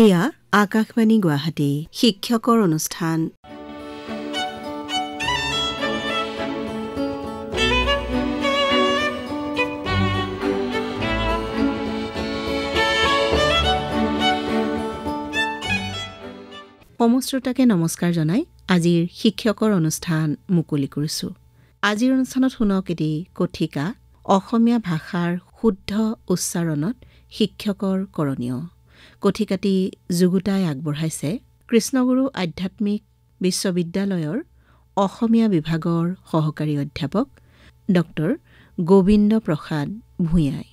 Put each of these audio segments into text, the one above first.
এয়া আকাশবাণী গুৱাহাটী শিক্ষকৰ অনুষ্ঠান। সমশ্ৰোতাকে নমস্কাৰ জনাই আজিৰ শিক্ষকৰ অনুষ্ঠান মুকলি কৰিছোঁ। আজিৰ অনুষ্ঠানত শুনক এটি কথিকা অসমীয়া ভাষাৰ শুদ্ধ উচ্চাৰণত শিক্ষকৰ কৰণীয়। কথিকাটি যুগুতাই আগবঢ়াইছে কৃষ্ণগুৰু আধ্যাত্মিক বিশ্ববিদ্যালয়ৰ অসমীয়া বিভাগৰ সহকাৰী অধ্যাপক ডক্টৰ গোবিন্দ প্ৰসাদ ভূঞাই।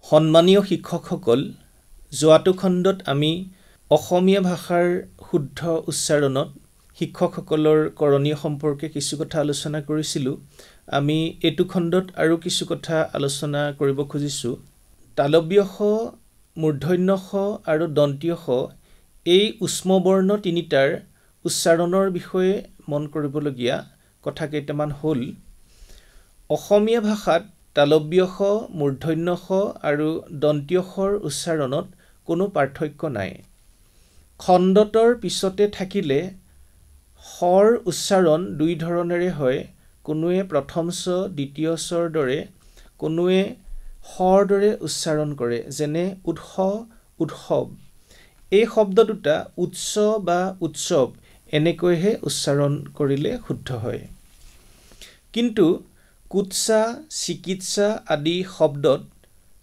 সন্মানীয় শিক্ষকসকল, যোৱাটো খণ্ডত আমি অসমীয়া ভাষাৰ শুদ্ধ উচ্চাৰণত শিক্ষকসকলৰ কৰণীয় সম্পৰ্কে কিছু কথা আলোচনা কৰিছিলোঁ। আমি এইটো খণ্ডত আৰু কিছু কথা আলোচনা কৰিব খুজিছোঁ। তালব্য শ, মূৰ্ধন্য শ আৰু দন্তীয় শ এই উষ্মবৰ্ণ তিনিটাৰ উচ্চাৰণৰ বিষয়ে মন কৰিবলগীয়া কথা কেইটামান হ'ল। অসমীয়া ভাষাত তালব্য শ, মূৰ্ধন্য শ আৰু দন্তীয় শৰ উচ্চাৰণত কোনো পাৰ্থক্য নাই। খণ্ডতৰ পিছতে থাকিলে শৰ উচ্চাৰণ দুই ধৰণেৰে হয়। কোনোৱে প্ৰথম ছ, দ্বিতীয় ছৰ দৰে, কোনোৱে শৰ দৰে উচ্চাৰণ কৰে, যেনে উৎস, উৎসৱ। এই শব্দ দুটা উৎস বা উৎসৱ এনেকৈহে উচ্চাৰণ কৰিলে শুদ্ধ হয়। কিন্তু কুৎসা, চিকিৎসা আদি শব্দত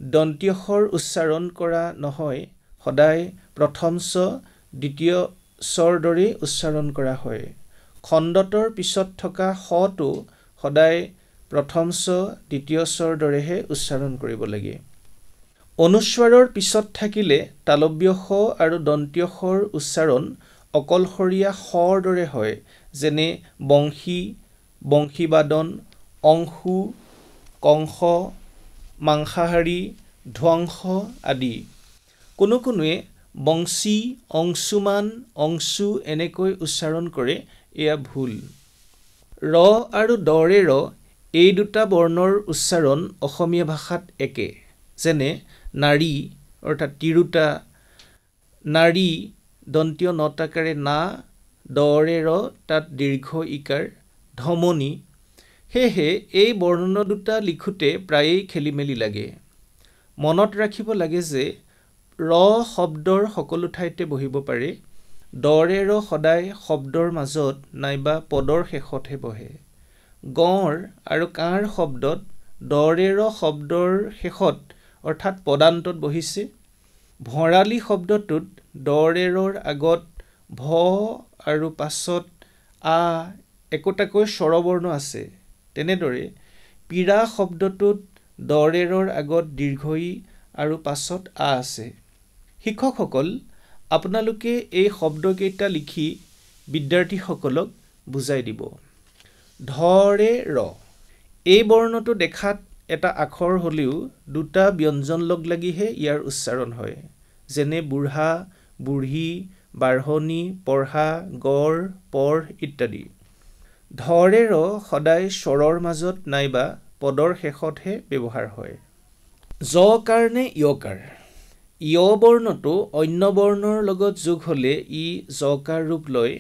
দন্তীয় শৰ উচ্চাৰণ কৰা নহয়, সদায় প্ৰথম ছ, দ্বিতীয় ছৰ দৰেই উচ্চাৰণ কৰা হয়। খণ্ডতৰ পিছত থকা শটো সদায় প্ৰথম ছ, দ্বিতীয় ছৰ দৰেহে উচ্চাৰণ কৰিব লাগে। অনুস্বাৰৰ পিছত থাকিলে তালব্য শ আৰু দন্তীয় শৰ উচ্চাৰণ অকলশৰীয়া শৰ দৰে হয়, যেনে বংশী, বংশীবাদন, অংশু, কংস, মাংসাহাৰী, ধ্বংস আদি। কোনোৱে বংশী, অংশুমান, অংশু এনেকৈ উচ্চাৰণ কৰে, এয়া ভুল। ৰ আৰু দৰে ৰ এই দুটা বৰ্ণৰ উচ্চাৰণ অসমীয়া ভাষাত একে, যেনে নাৰী অৰ্থাৎ তিৰুতা, নাৰী দন্তীয় নটাকাৰে না, দৰে ৰ তাত দীৰ্ঘ ইকাৰ, ধমনী। সেয়েহে এই বৰ্ণ দুটা লিখোঁতে প্ৰায়েই খেলি মেলি লাগে। মনত ৰাখিব লাগে যে ৰ শব্দৰ সকলো ঠাইতে বহিব পাৰে, দৰে ৰ সদায় শব্দৰ মাজত নাইবা পদৰ শেষতহে বহে। গঁড় আৰু কাঁড় শব্দত দৰে ৰ শব্দৰ শেষত অৰ্থাৎ পদান্তত বহিছে। ভঁৰালী শব্দটোত দৰে ৰৰ আগত ভ আৰু পাছত আ একোটাকৈ স্বৰবৰ্ণ আছে। তেনেদৰে পীড়া শব্দটোত দৰে ৰৰ আগত দীৰ্ঘ ই আৰু পাছত আ আছে। শিক্ষকসকল, আপোনালোকে এই শব্দকেইটা লিখি বিদ্যাৰ্থীসকলক বুজাই দিব। ধৰে ৰ এই বৰ্ণটো দেখাত এটা আখৰ হ'লেও দুটা ব্যঞ্জন লগ লাগিহে ইয়াৰ উচ্চাৰণ হয়, যেনে বুঢ়া, বুঢ়ী, বাঢ়নি, পঢ়া, গড়, পঢ় ইত্যাদি। ধৰে ৰ সদায় স্বৰৰ মাজত নাইবা পদৰ শেষতহে ব্যৱহাৰ হয়। য কাৰ নে য় কাৰ? য় বৰ্ণটো অন্য বৰ্ণৰ লগত যোগ হ'লে ই যকাৰ ৰূপ লয়।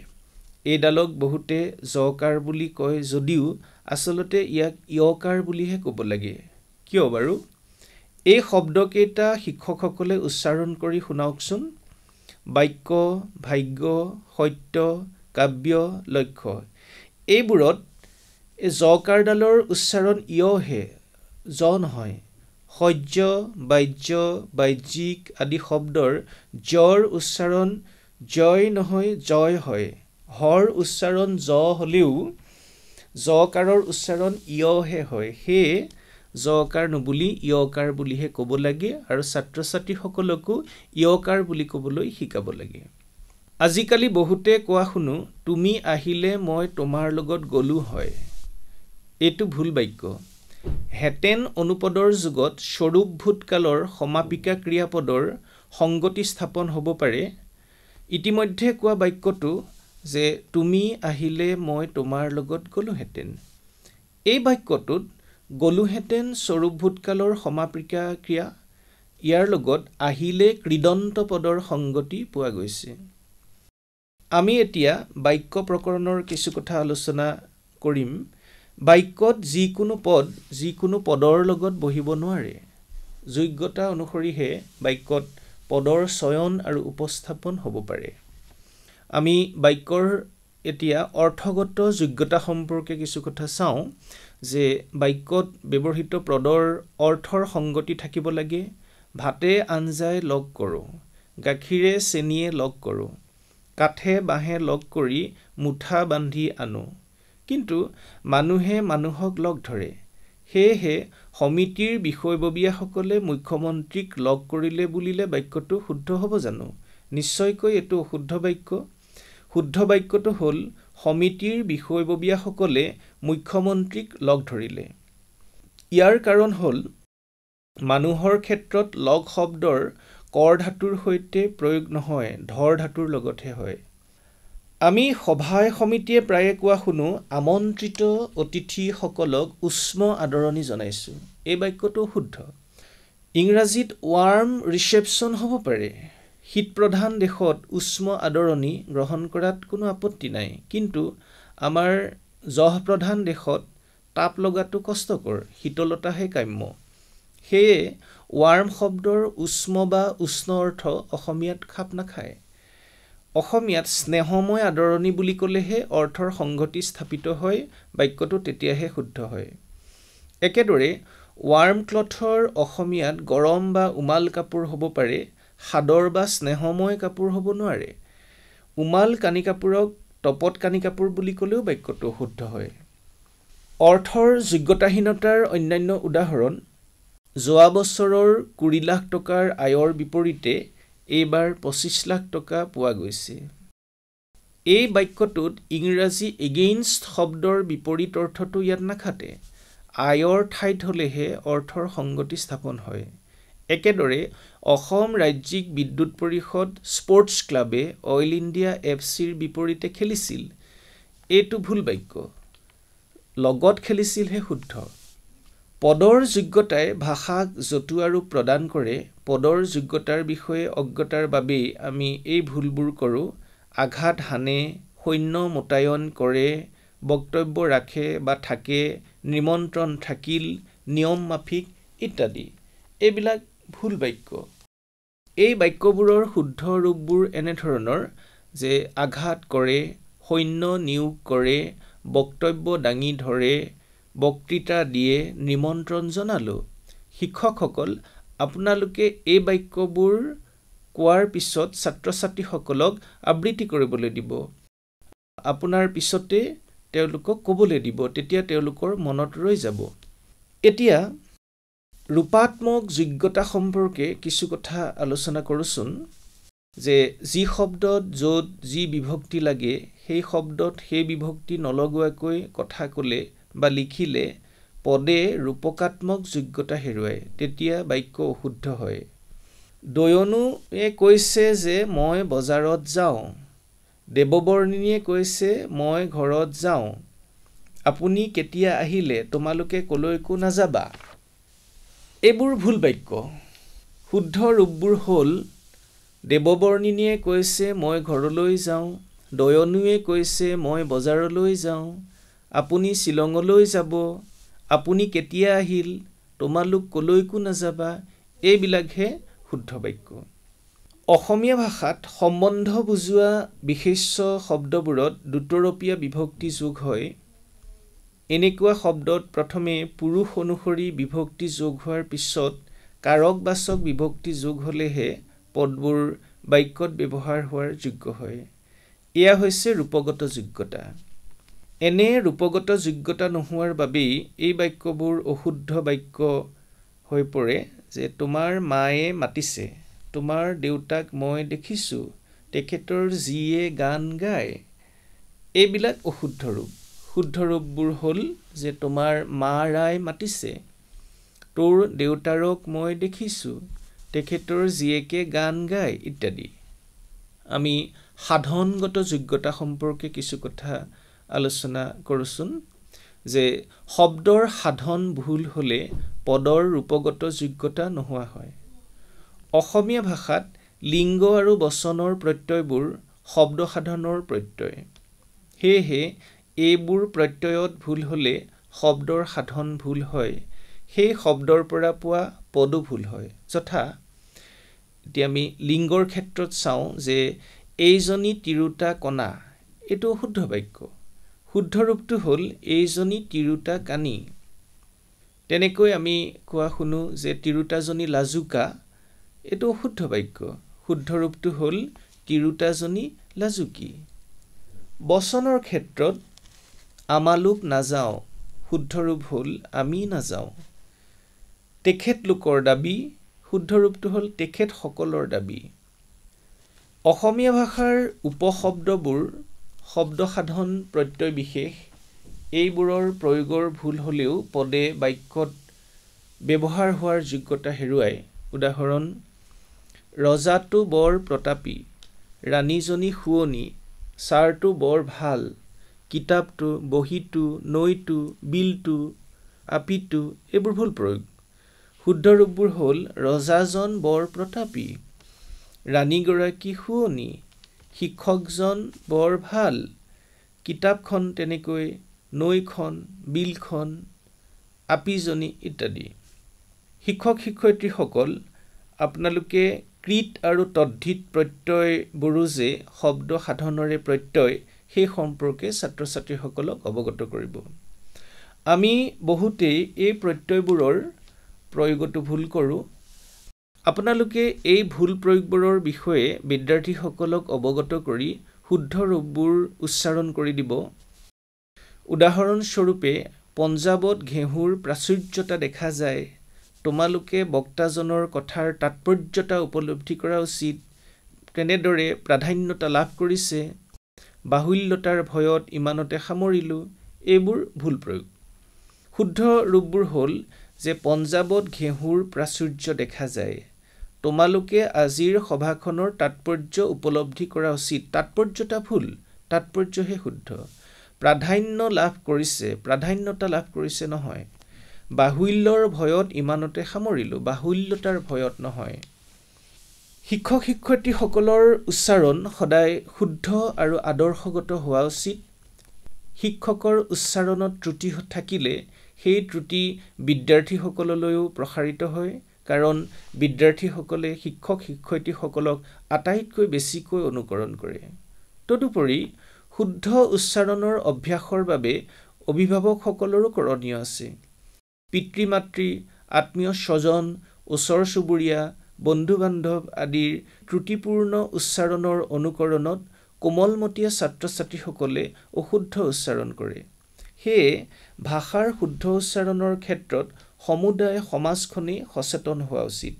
এইডালক বহুতে যকাৰ বুলি কয় যদিও আচলতে ইয়াক য়কাৰ বুলিহে ক'ব লাগে। কিয় বাৰু? এই শব্দকেইটা শিক্ষকসকলে উচ্চাৰণ কৰি শুনাওকচোন। বাক্য, ভাগ্য, সত্য, কাব্য, লক্ষ্য এইবোৰত এই যকাৰডালৰ উচ্চাৰণ য়হে, য নহয়। সহ্য, বাহ্য, বাহ্যিক আদি শব্দৰ জ্বৰ উচ্চাৰণ জয় নহয় জয় হয়। হৰ উচ্চাৰণ জ হ'লেও যকাৰৰ উচ্চাৰণ য়হে হয়। সেয়ে যকাৰ নুবুলি য়কাৰ বুলিহে ক'ব লাগে আৰু ছাত্ৰ ছাত্ৰীসকলকো য়কাৰ বুলি ক'বলৈ শিকাব লাগে। আজিকালি বহুতে কোৱা শুনো, তুমি আহিলে মই তোমাৰ লগত গ'লো হয়। এইটো ভুল বাক্য। হেতেন অনুপদৰ যুগত স্বৰূপ ভূতকালৰ সমাপিকা ক্ৰিয়াপদৰ সংগতি স্থাপন হ'ব পাৰে। ইতিমধ্যে কোৱা বাক্যটো যে তুমি আহিলে মই তোমাৰ লগত গ'লোহেঁতেন, এই বাক্যটোত গলোহেঁতেন স্বৰূপ ভূতকালৰ সমাপিকা ক্ৰিয়া, ইয়াৰ লগত আহিলে কৃদন্ত পদৰ সংগতি পোৱা গৈছে। আমি এতিয়া বাক্য প্ৰকৰণৰ কিছু কথা আলোচনা কৰিম। বাক্যত যিকোনো পদ যিকোনো পদৰ লগত বহিব নোৱাৰে। যোগ্যতা অনুসৰিহে বাক্যত পদৰ চয়ন আৰু উপস্থাপন হ'ব পাৰে। আমি বাক্যৰ এতিয়া অৰ্থগত যোগ্যতা সম্পৰ্কে কিছু কথা চাওঁ, যে বাক্যত ব্যৱহৃত পদৰ অৰ্থৰ সংগতি থাকিব লাগে। ভাতে আঞ্জাই লগ কৰোঁ, গাখীৰে চেনিয়ে লগ কৰোঁ, কাঠে বাঁহে লগ কৰি মুঠা বান্ধি আনো। কিন্তু মানুহে মানুহক লগ ধৰে। সেয়েহে সমিতিৰ বিষয়ববীয়াসকলে মুখ্যমন্ত্ৰীক লগ কৰিলে বুলিলে বাক্যটো শুদ্ধ হ'ব জানো? নিশ্চয়কৈ এইটো অশুদ্ধ বাক্য। শুদ্ধ বাক্যটো হ'ল সমিতিৰ বিষয়ববীয়াসকলে মুখ্যমন্ত্ৰীক লগ ধৰিলে। ইয়াৰ কাৰণ হ'ল মানুহৰ ক্ষেত্ৰত লগ শব্দৰ কৰ ধাতুৰ সৈতে প্ৰয়োগ নহয়, ধৰ ধাতুৰ লগতহে হয়। আমি সভাই সমিতিয়ে প্ৰায়ে কোৱা শুনো, আমন্ত্ৰিত অতিথিসকলক উষ্ম আদৰণি জনাইছোঁ। এই বাক্যটো শুদ্ধ। ইংৰাজীত ৱাৰ্ম ৰিচেপশ্যন হ'ব পাৰে। শীতপ্ৰধান দেশত উষ্ম আদৰণি গ্ৰহণ কৰাত কোনো আপত্তি নাই, কিন্তু আমাৰ জহপ্ৰধান দেশত তাপ লগাটো কষ্টকৰ, শীতলতাহে কাম্য। সেয়ে ৱাৰ্ম শব্দৰ উষ্ম বা উষ্ণ অৰ্থ অসমীয়াত খাপ নাখায়। অসমীয়াত স্নেহময় আদৰণি বুলি ক'লেহে অৰ্থৰ সংগতি স্থাপিত হয়, বাক্যটো তেতিয়াহে শুদ্ধ হয়। একেদৰে ৱাৰ্ম ক্লথৰ অসমীয়াত গৰম বা উমাল কাপোৰ হ'ব পাৰে, সাদৰ বা স্নেহময় কাপোৰ হ'ব নোৱাৰে। উমাল কানি কাপোৰক তপত কানি কাপোৰ বুলি ক'লেও বাক্যটো শুদ্ধ হয়। অৰ্থৰ যোগ্যতাহীনতাৰ অন্যান্য উদাহৰণ, যোৱা বছৰৰ 20 লাখ টকাৰ আয়ৰ বিপৰীতে এইবাৰ 25 লাখ টকা পোৱা গৈছে। এই বাক্যটোত ইংৰাজী এগেইনষ্ট শব্দৰ বিপৰীত অৰ্থটো ইয়াত নাখাটে। আয়ৰ ঠাইত হ'লেহে অৰ্থৰ সংগতি স্থাপন হয়। একেদৰে অসম ৰাজ্যিক বিদ্যুৎ পৰিষদ স্পৰ্টছ ক্লাবে অইল ইণ্ডিয়া FCৰ বিপৰীতে খেলিছিল। এইটো ভুল বাক্য। লগত খেলিছিলহে শুদ্ধ। পদৰ যোগ্যতাই ভাষাক জতুৱা ৰূপ প্ৰদান কৰে। পদৰ যোগ্যতাৰ বিষয়ে অজ্ঞতাৰ বাবেই আমি এই ভুলবোৰ কৰোঁ। আঘাত হানে, সৈন্য মোতায়ন কৰে, বক্তব্য ৰাখে বা থাকে, নিমন্ত্ৰণ থাকিল, নিয়ম মাফিক ইত্যাদি। এইবিলাক ভুল বাক্য। এই বাক্যবোৰৰ শুদ্ধ ৰূপবোৰ এনেধৰণৰ যে আঘাত কৰে, সৈন্য নিয়োগ কৰে, বক্তব্য দাঙি ধৰে, বক্তৃতা দিয়ে, নিমন্ত্ৰণ জনালোঁ। শিক্ষকসকল, আপোনালোকে এই বাক্যবোৰ কোৱাৰ পিছত ছাত্ৰ ছাত্ৰীসকলক আবৃত্তি কৰিবলৈ দিব। আপোনাৰ পিছতে তেওঁলোকক ক'বলৈ দিব, তেতিয়া তেওঁলোকৰ মনত ৰৈ যাব। এতিয়া ৰূপাত্মক যোগ্যতা সম্পৰ্কে কিছু কথা আলোচনা কৰোঁচোন। যে যি শব্দত য'ত যি বিভক্তি লাগে, সেই শব্দত সেই বিভক্তি নলগোৱাকৈ কথা ক'লে বা লিখিলে পদে ৰূপকাত্মক যোগ্যতা হেৰুৱায়, তেতিয়া বাক্য অশুদ্ধ হয়। দয়নুৱে কৈছে যে মই বজাৰত যাওঁ। দেৱবৰ্ণিনীয়ে কৈছে মই ঘৰত যাওঁ। আপুনি কেতিয়া আহিলে? তোমালোকে কলৈকো নাযাবা। এইবোৰ ভুল বাক্য। শুদ্ধ ৰূপবোৰ হ'ল দেৱবৰ্ণিনীয়ে কৈছে মই ঘৰলৈ যাওঁ। দয়নুৱে কৈছে মই বজাৰলৈ যাওঁ। আপুনি শ্বিলঙলৈ যাব। আপুনি কেতিয়া আহিল? তোমালোক কলৈকো নাযাবা। এইবিলাকহে শুদ্ধ বাক্য। অসমীয়া ভাষাত সম্বন্ধ বুজোৱা বিশেষ্য শব্দবোৰত দুতৰপীয়া বিভক্তি যোগ হয়। এনেকুৱা শব্দত প্ৰথমে পুৰুষ অনুসৰি বিভক্তি যোগ হোৱাৰ পিছত কাৰকবাচক বিভক্তি যোগ হ'লেহে পদবোৰ বাক্যত ব্যৱহাৰ হোৱাৰ যোগ্য হয়। এয়া হৈছে ৰূপগত যোগ্যতা। এনে ৰূপগত যোগ্যতা নোহোৱাৰ বাবেই এই বাক্যবোৰ অশুদ্ধ বাক্য হৈ পৰে। যে তোমাৰ মায়ে মাতিছে, তোমাৰ দেউতাক মই দেখিছোঁ, তেখেতৰ জীয়ে গান গায়। এইবিলাক অশুদ্ধ ৰূপ। শুদ্ধ ৰূপবোৰ হ'ল যে তোমাৰ মা ৰাই মাতিছে, তোৰ দেউতাৰক মই দেখিছোঁ, তেখেতৰ জীয়েকে গান গায় ইত্যাদি। আমি সাধনগত যোগ্যতা সম্পৰ্কে কিছু কথা আলোচনা কৰোঁচোন। যে শব্দৰ সাধন ভুল হ'লে পদৰ ৰূপগত যোগ্যতা নোহোৱা হয়। অসমীয়া ভাষাত লিংগ আৰু বচনৰ প্ৰত্যয়বোৰ শব্দ সাধনৰ প্ৰত্যয়। সেয়েহে এইবোৰ প্ৰত্যয়ত ভুল হ'লে শব্দৰ সাধন ভুল হয়। সেই শব্দৰ পৰা পোৱা পদো ভুল হয়। যথা এতিয়া আমি লিংগৰ ক্ষেত্ৰত চাওঁ যে এইজনী তিৰোতা কণা, এইটো অশুদ্ধ বাক্য। শুদ্ধ ৰূপটো হ'ল এইজনী তিৰোতা কানী। তেনেকৈ আমি কোৱা শুনো যে তিৰোতাজনী লাজুকা, এইটো অশুদ্ধ বাক্য। শুদ্ধ ৰূপটো হ'ল তিৰোতাজনী লাজুকী। বচনৰ ক্ষেত্ৰত আমালোক নাযাওঁ, শুদ্ধ ৰূপ হ'ল আমি নাযাওঁ। তেখেতলোকৰ দাবী, শুদ্ধ ৰূপটো হ'ল তেখেতসকলৰ দাবী। অসমীয়া ভাষাৰ উপশব্দবোৰ শব্দ সাধন প্ৰত্যয় বিশেষ। এইবোৰৰ প্ৰয়োগৰ ভুল হ'লেও পদে বাক্যত ব্যৱহাৰ হোৱাৰ যোগ্যতা হেৰুৱায়। উদাহৰণ: ৰজাটো বৰ প্ৰতাপী, ৰাণীজনী শুৱনি, ছাৰটো বৰ ভাল, কিতাপটো, বহীটো, নৈটো, বিলটো, আপীটো, এইবোৰ ভুল প্ৰয়োগ। শুদ্ধ ৰূপবোৰ হ'ল ৰজাজন বৰ প্ৰতাপী, ৰাণীগৰাকী শুৱনি, শিক্ষকজন বৰ ভাল, কিতাপখন তেনেকৈ নৈখন, বিলখন, আপীজনী ইত্যাদি। শিক্ষক শিক্ষয়িত্ৰীসকল, আপোনালোকে কৃত আৰু তদ্ধিত প্ৰত্যয়বোৰো যে শব্দ সাধনৰে প্ৰত্যয় সেই সম্পৰ্কে ছাত্ৰ ছাত্ৰীসকলক অৱগত কৰিব। আমি বহুতেই এই প্ৰত্যয়বোৰৰ প্ৰয়োগটো ভুল কৰোঁ। আপোনালোকে এই ভুল প্ৰয়োগবোৰৰ বিষয়ে বিদ্যাৰ্থীসকলক অৱগত কৰি শুদ্ধ ৰূপবোৰ উচ্চাৰণ কৰি দিব। উদাহৰণস্বৰূপে, পঞ্জাৱত ঘেঁহুৰ প্ৰাচুৰ্যতা দেখা যায়, তোমালোকে বক্তাজনৰ কথাৰ তাৎপৰ্যতা উপলব্ধি কৰা উচিত। তেনেদৰে প্ৰাধান্যতা লাভ কৰিছে, বাহুল্যতাৰ ভয়ত ইমানতে সামৰিলোঁ, এইবোৰ ভুল প্ৰয়োগ। শুদ্ধ ৰূপবোৰ হ'ল যে পঞ্জাৱত ঘেঁহুৰ প্ৰাচুৰ্য দেখা যায়, তোমালোকে আজিৰ সভাখনৰ তাৎপৰ্য উপলব্ধি কৰা উচিত। তাৎপৰ্যতা ভুল, তাৎপৰ্যহে শুদ্ধ। প্ৰাধান্য লাভ কৰিছে, প্ৰাধান্যতা লাভ কৰিছে নহয়। বাহুল্যৰ ভয়ত ইমানতে সামৰিলোঁ, বাহুল্যতাৰ ভয়ত নহয়। শিক্ষক শিক্ষয়িত্ৰীসকলৰ উচ্চাৰণ সদায় শুদ্ধ আৰু আদৰ্শগত হোৱা উচিত। শিক্ষকৰ উচ্চাৰণত ত্ৰুটি থাকিলে সেই ত্ৰুটি বিদ্যাৰ্থীসকললৈও প্ৰসাৰিত হয়, কাৰণ বিদ্যাৰ্থীসকলে শিক্ষক শিক্ষয়িত্ৰীসকলক আটাইতকৈ বেছিকৈ অনুকৰণ কৰে। তদুপৰি শুদ্ধ উচ্চাৰণৰ অভ্যাসৰ বাবে অভিভাৱকসকলৰো কৰণীয় আছে। পিতৃ মাতৃ, আত্মীয় স্বজন, ওচৰ চুবুৰীয়া, বন্ধু বান্ধৱ আদিৰ ত্ৰুটিপূৰ্ণ উচ্চাৰণৰ অনুকৰণত কোমলমতীয়া ছাত্ৰ ছাত্ৰীসকলে অশুদ্ধ উচ্চাৰণ কৰে। সেয়ে ভাষাৰ শুদ্ধ উচ্চাৰণৰ ক্ষেত্ৰত সমুদায় সমাজখনেই সচেতন হোৱা উচিত।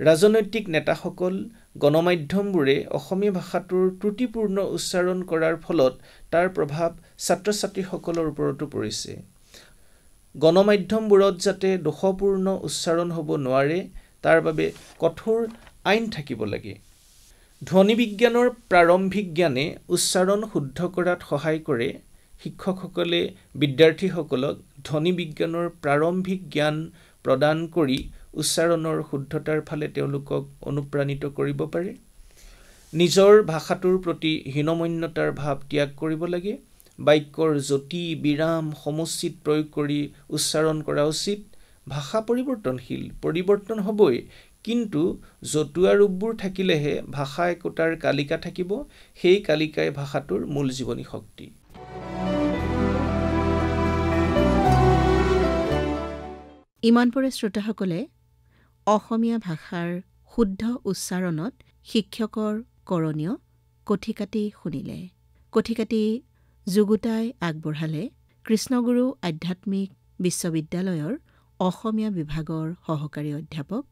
ৰাজনৈতিক নেতাসকল, গণমাধ্যমবোৰে অসমীয়া ভাষাটোৰ ত্ৰুটিপূৰ্ণ উচ্চাৰণ কৰাৰ ফলত তাৰ প্ৰভাৱ ছাত্ৰ ছাত্ৰীসকলৰ ওপৰতো পৰিছে। গণমাধ্যমবোৰত যাতে দোষপূৰ্ণ উচ্চাৰণ হ'ব নোৱাৰে, তাৰ বাবে কঠোৰ আইন থাকিব লাগে। ধ্বনি বিজ্ঞানৰ প্ৰাৰম্ভিক জ্ঞানে উচ্চাৰণ শুদ্ধ কৰাত সহায় কৰে। শিক্ষকসকলে বিদ্যাৰ্থীসকলক ধ্বনি বিজ্ঞানৰ প্ৰাৰম্ভিক জ্ঞান প্ৰদান কৰি উচ্চাৰণৰ শুদ্ধতাৰ ফালে তেওঁলোকক অনুপ্ৰাণিত কৰিব পাৰে। নিজৰ ভাষাটোৰ প্ৰতি হীনমন্যতাৰ ভাৱ ত্যাগ কৰিব লাগে। বাক্যৰ যতি, বিৰাম সমুচিত প্ৰয়োগ কৰি উচ্চাৰণ কৰা উচিত। ভাষা পৰিৱৰ্তনশীল, পৰিৱৰ্তন হ'বই, কিন্তু জতুৱা ৰূপবোৰ থাকিলেহে ভাষা একোটাৰ কালিকা থাকিব। সেই কালিকাই ভাষাটোৰ মূল জীৱনী শক্তি। ইমানপৰে শ্ৰোতাসকলে অসমীয়া ভাষাৰ শুদ্ধ উচ্চাৰণত শিক্ষকৰ কৰণীয় কথিকাতি শুনিলে। কথিকাতি যুগুতাই আগবঢ়ালে কৃষ্ণগুৰু আধ্যাত্মিক বিশ্ববিদ্যালয়ৰ অসমীয়া বিভাগৰ সহকাৰী অধ্যাপক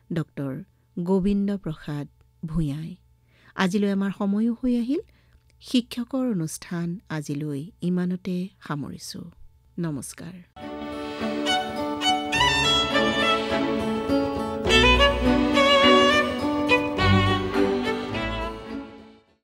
ডক্টৰ গোবিন্দ প্ৰসাদ ভূঞাই। আজিলৈ আমাৰ সময়ো হৈ আহিল। শিক্ষকৰ অনুষ্ঠান আজিলৈ ইমানতে সামৰিছোঁ। নমস্কাৰ।